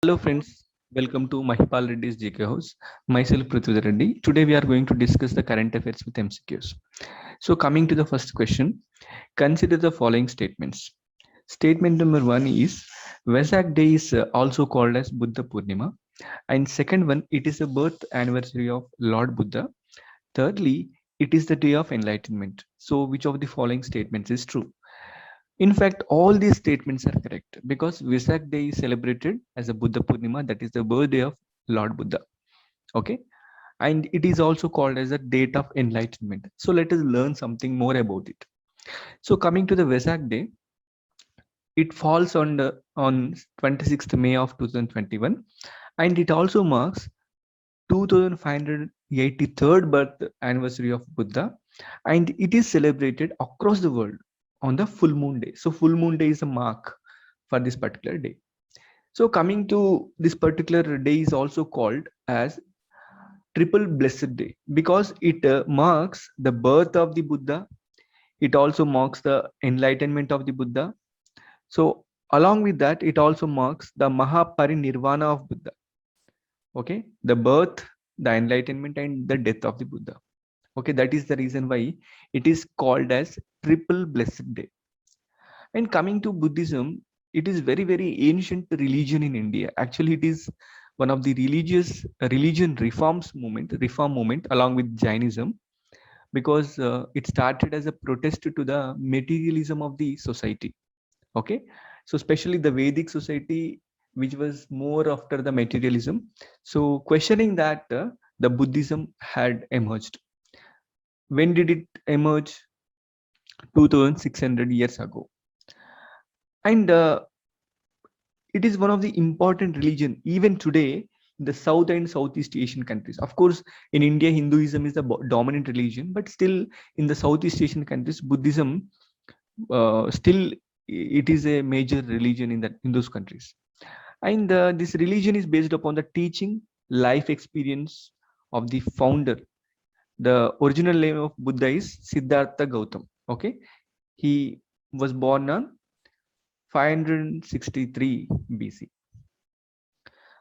Hello friends, welcome to Mahipal Reddy's GK House. Myself Prithviraj Reddy. Today we are going to discuss the current affairs with MCQs. So coming to the first question, consider the following statements. Statement number one is Vesak Day is also called as Buddha Purnima. And second one, it is the birth anniversary of Lord Buddha. Thirdly, it is the day of enlightenment. So which of the following statements is true? In fact, all these statements are correct because Vesak Day is celebrated as a Buddha Purnima, that is the birthday of Lord Buddha. Okay, and it is also called as a date of enlightenment. So let us learn something more about it. So coming to the Vesak Day, it falls on 26th May of 2021, and it also marks 2583rd birth anniversary of Buddha, and it is celebrated across the world on the full moon day. So full moon day is a mark for this particular day. So coming to this particular day is also called as triple blessed day because it marks the birth of the Buddha. It also marks the enlightenment of the Buddha. So along with that, it also marks the Mahaparinirvana of Buddha. Okay, the birth, the enlightenment, and the death of the Buddha. Okay, that is the reason why it is called as triple blessed day. And coming to Buddhism, it is very ancient religion in India. Actually, it is one of the religion reform movement along with Jainism, because it started as a protest to the materialism of the society. Okay, so especially the Vedic society, which was more after the materialism, so questioning that, the Buddhism had emerged. When did it emerge? 2600 years ago. And it is one of the important religion even today in the South and Southeast Asian countries. Of course, in India, Hinduism is the dominant religion, but still in the Southeast Asian countries, Buddhism, still it is a major religion in those countries. And this religion is based upon the teaching, life experience of the founder. The original name of Buddha is Siddhartha Gautam. Okay, he was born on 563 BC.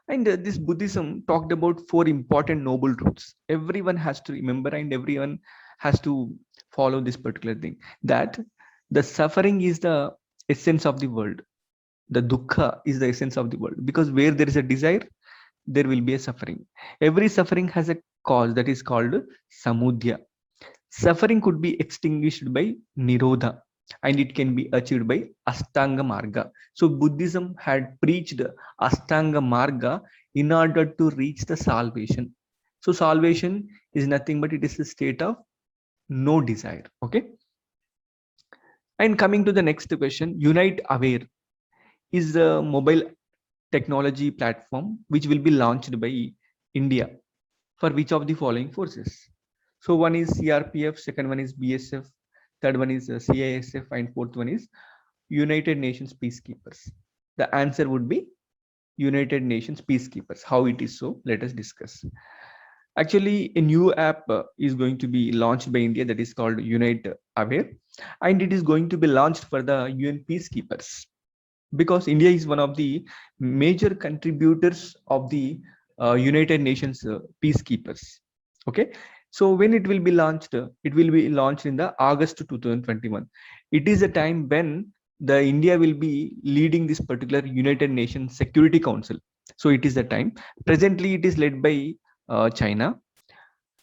And this Buddhism talked about four important noble truths. Everyone has to remember and everyone has to follow this particular thing, that the suffering is the essence of the world. The dukkha is the essence of the world, because where there is a desire, there will be a suffering. Every suffering has a cause that is called samudya. Suffering could be extinguished by nirodha, and it can be achieved by Ashtanga Marga. So Buddhism had preached Ashtanga Marga in order to reach the salvation. So salvation is nothing but it is a state of no desire. Okay. And coming to the next question, Unite Aware is a mobile technology platform which will be launched by India for which of the following forces? So one is CRPF, second one is BSF, third one is CISF, and fourth one is United Nations Peacekeepers. The answer would be United Nations Peacekeepers. How it is so? Let us discuss. Actually, a new app is going to be launched by India that is called Unite Aware, and it is going to be launched for the UN Peacekeepers, because India is one of the major contributors of the United Nations peacekeepers. Okay, so when it will be launched, it will be launched in the August 2021. It is a time when the India will be leading this particular United Nations Security Council. So it is the time. Presently, it is led by China.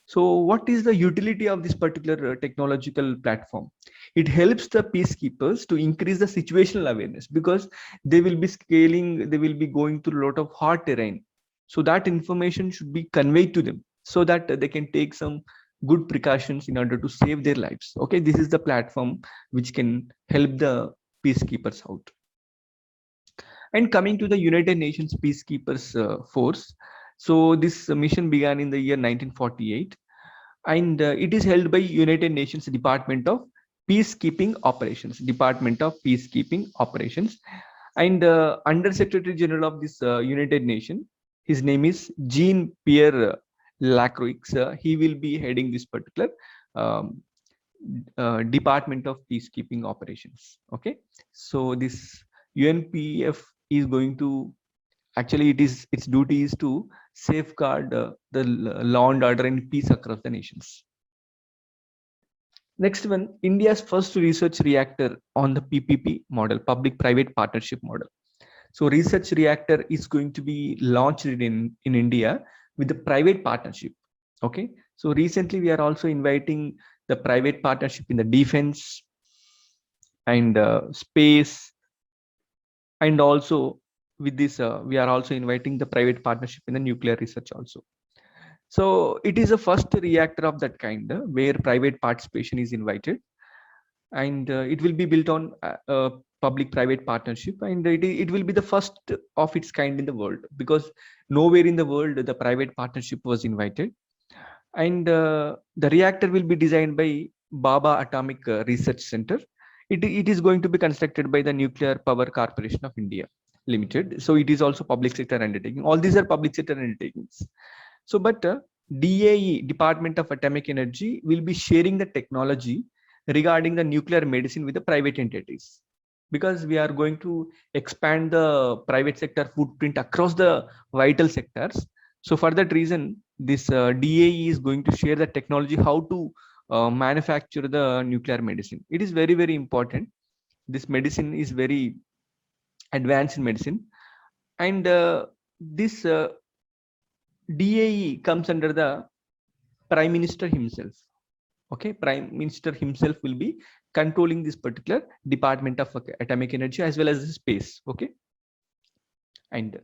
So what is the utility of this particular technological platform? It helps the peacekeepers to increase the situational awareness, because they will be scaling, they will be going through a lot of hard terrain. So that information should be conveyed to them so that they can take some good precautions in order to save their lives. Okay, this is the platform which can help the peacekeepers out. And coming to the United Nations Peacekeepers Force, so this mission began in the year 1948, and it is held by United Nations Department of Peacekeeping Operations. Department of Peacekeeping Operations, and Under Secretary General of this United Nation, his name is Jean Pierre Lacroix. He will be heading this particular um, Department of Peacekeeping Operations. Okay, so this UNPF is going to Actually, its duty is to safeguard the law and order and peace across the nations. Next one, India's first research reactor on the PPP model, public-private partnership model. So research reactor is going to be launched in India with the private partnership. Okay. So recently we are also inviting the private partnership in the defense and space, and also with this we are also inviting the private partnership in the nuclear research also. So it is the first reactor of that kind where private participation is invited, and it will be built on public private partnership, and it will be the first of its kind in the world, because nowhere in the world the private partnership was invited. And the reactor will be designed by Baba Atomic Research Center. It is going to be constructed by the Nuclear Power Corporation of India Limited. So it is also public sector undertaking. All these are public sector undertakings. So, but DAE, Department of Atomic Energy, will be sharing the technology regarding the nuclear medicine with the private entities, because we are going to expand the private sector footprint across the vital sectors. So for that reason, this DAE is going to share the technology how to manufacture the nuclear medicine. It is very, very important. This medicine is very advanced in medicine, and this DAE comes under the Prime Minister himself. Okay, Prime Minister himself will be controlling this particular Department of Atomic Energy as well as the space. Okay, and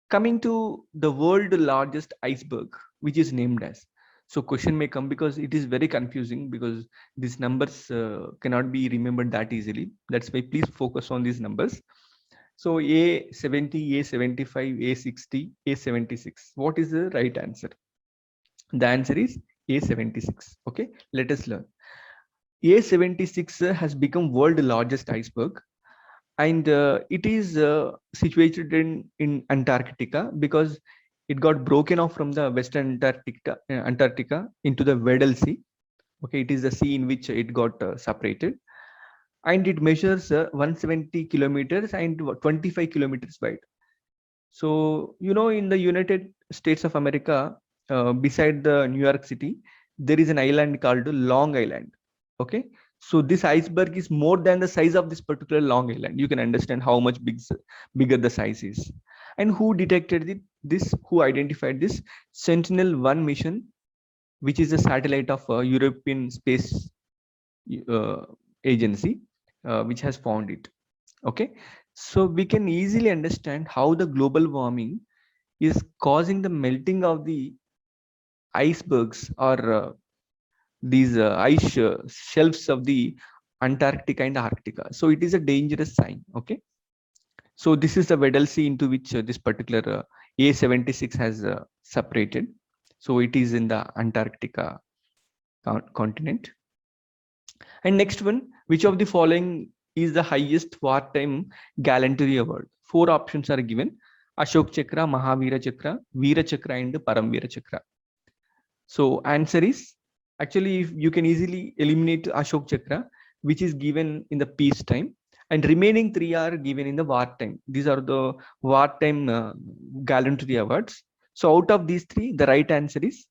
coming to the world largest iceberg, which is named as. So question may come, because it is very confusing, because these numbers cannot be remembered that easily. That's why please focus on these numbers. So A70, A75, A60, A76. What is the right answer? The answer is A76. Okay, let us learn. A76 has become world largest iceberg, and it is situated in Antarctica, because it got broken off from the western Antarctica into the Weddell Sea. Okay, it is the sea in which it got separated, and it measures 170 kilometers and 25 kilometers wide. So in the United States of America, beside the New York City, there is an island called Long Island. Okay, so this iceberg is more than the size of this particular Long Island. You can understand how much bigger the size is. And who detected this? Who identified this? Sentinel-1 mission, which is a satellite of European Space uh, Agency, which has found it. Okay, so we can easily understand how the global warming is causing the melting of the icebergs, or these ice shelves of the Antarctica and Arctica. So it is a dangerous sign. Okay, so this is the Weddell Sea into which this particular A76 has separated. So it is in the Antarctica continent. And next one, which of the following is the highest wartime gallantry award? Four options are given: Ashok Chakra, Mahavira Chakra, Veera Chakra, and Paramveera Chakra. So answer is, actually, if you can easily eliminate Ashok Chakra, which is given in the peace time, and remaining three are given in the wartime. These are the wartime gallantry awards. So out of these three, the right answer is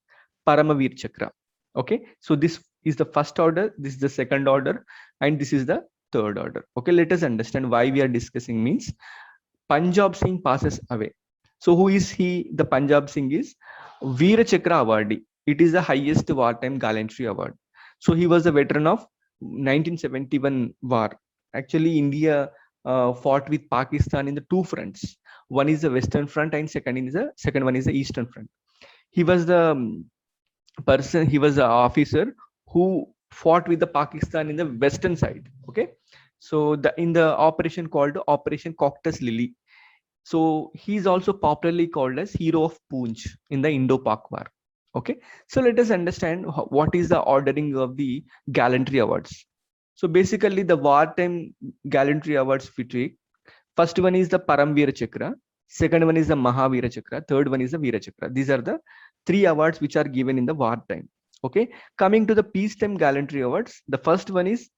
Paramveer Chakra. Okay, so this is the first order, this is the second order, and this is the third order. Okay, let us understand why we are discussing. Means Punjab Singh passes away. So who is he? The Punjab Singh is Veera Chakra awardee. It is the highest wartime gallantry award. So he was a veteran of 1971 war. Actually, India fought with Pakistan in the two fronts. One is the Western Front, and second one is the Eastern Front. He was the person, he was the officer who fought with the Pakistan in the western side. Okay, so in the operation called Operation Cocteau Lily. So he is also popularly called as hero of Poonch in the Indo-Pak war. Okay, so let us understand what is the ordering of the gallantry awards. So basically, the wartime gallantry awards we take, first one is the Paramveer Chakra, second one is the Mahavira Chakra, third one is the Veera Chakra. These are the three awards which are given in the wartime. Okay, coming to the peacetime gallantry awards, the first one is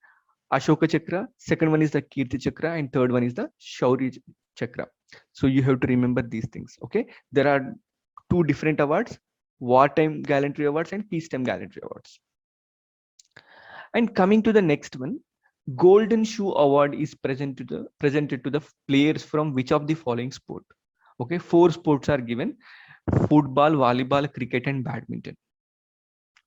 Ashoka Chakra, second one is the Kirti Chakra, and third one is the Shaurya Chakra. So you have to remember these things. Okay, there are two different awards: wartime gallantry awards and peacetime gallantry awards. And coming to the next one, golden shoe award is presented to the players from which of the following sport? Okay, four sports are given: football, volleyball, cricket, and badminton.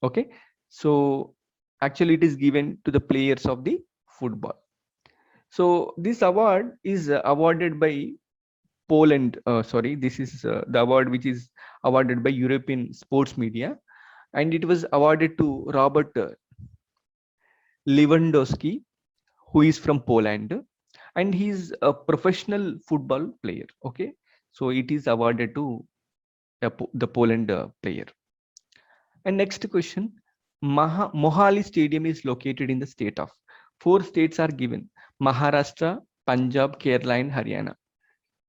Okay, so actually it is given to the players of the football. So this award is awarded by Poland. Sorry, this is the award which is awarded by European sports media, and it was awarded to Robert Lewandowski, who is from Poland, and he's a professional football player. Okay, so it is awarded to the Poland player. And next question, Mohali Stadium is located in the state of, four states are given: Maharashtra, Punjab, Kerala, and Haryana.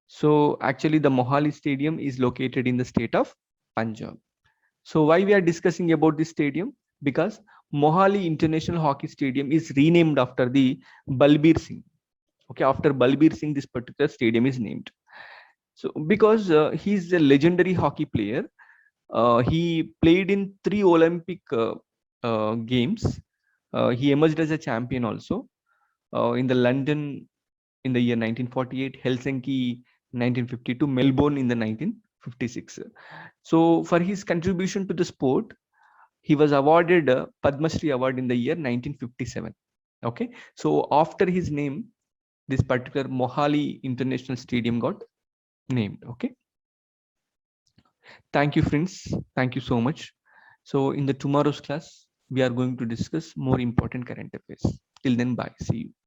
So actually the Mohali Stadium is located in the state of Punjab. So why we are discussing about this stadium? Because Mohali International Hockey Stadium is renamed after the Balbir Singh. Okay, after Balbir Singh, this particular stadium is named. So because he's a legendary hockey player, he played in 3 Olympic games. He emerged as a champion also in the London in the year 1948, Helsinki 1952, Melbourne in the 1956. So for his contribution to the sport, he was awarded a Padma Shri Award in the year 1957. Okay, so after his name, this particular Mohali International Stadium got named. Okay, thank you, friends. Thank you so much. So in the tomorrow's class, we are going to discuss more important current affairs. Till then, bye. See you.